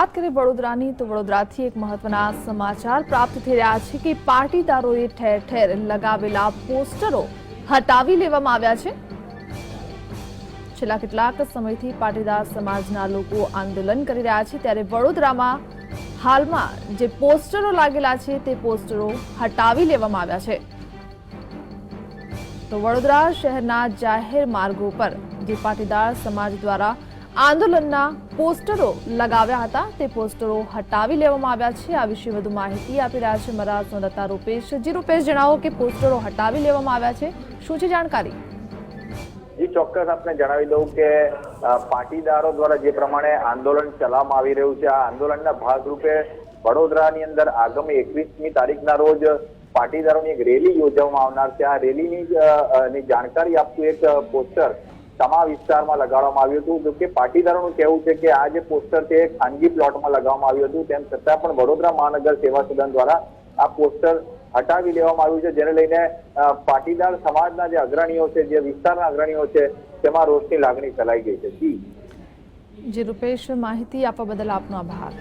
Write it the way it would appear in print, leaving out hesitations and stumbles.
बात करें वडोदरानी तो वडोदराथी एक महत्वना समाचार प्राप्त થઈ રહ્યા છે કે પાટીદારોએ ઠેર ઠેર લગાવેલા પોસ્ટરો હટાવી લેવામાં આવ્યા છે। છેલ્લા કેટલાક સમયથી પાટીદાર સમાજના લોકો આંદોલન કરી રહ્યા છે ત્યારે વડોદરામાં હાલમાં જે પોસ્ટરો લાગેલા છે તે પોસ્ટરો હટાવી લેવામાં આવ્યા છે। તો વડોદરા શહેરના જાહેર માર્ગો પર જે પાટીદાર સમાજ દ્વારા આંદોલનના પોસ્ટરો લગાવ્યા હતા તે પોસ્ટરો હટાવી લેવામાં આવ્યા છે। આ વિશે વધુ માહિતી આપી રહ્યા છે મારા સંવાદદાતા રૂપેશ। જી રૂપેશ, જણાવો કે પોસ્ટરો હટાવી લેવામાં આવ્યા છે, શું છે જાણકારી? जी ચોક્કસ આપને જણાવી દઉં કે પાટીદારો દ્વારા જે પ્રમાણે આંદોલન ચલાવવામાં આવી રહ્યું છે આ આંદોલનના ભાગરૂપે વડોદરાની અંદર આગામી 21મી તારીખના રોજ પાટીદારોની એક રેલી યોજવામાં આવનાર છે। આ રેલીની જાણકારી આપતું એક પોસ્ટર તમામ વિસ્તારમાં લગાડવામાં આવ્યું હતું। જો કે પાટીદારોનું કહેવું છે કે આ જે પોસ્ટર છે ખાનગી પ્લોટમાં લગાવવામાં આવ્યું હતું, તેમ છતાં પણ વડોદરા મહાનગર સેવા સદન દ્વારા આ પોસ્ટર હટાવી લેવામાં આવ્યું છે, જેને લઈને પાટીદાર સમાજના જે અગ્રણીઓ છે, જે વિસ્તારના અગ્રણીઓ છે, તેમાં રોષની લાગણી ફેલાઈ ગઈ છે। જી રૂપેશ, માહિતી આપવા બદલ આપનો આભાર।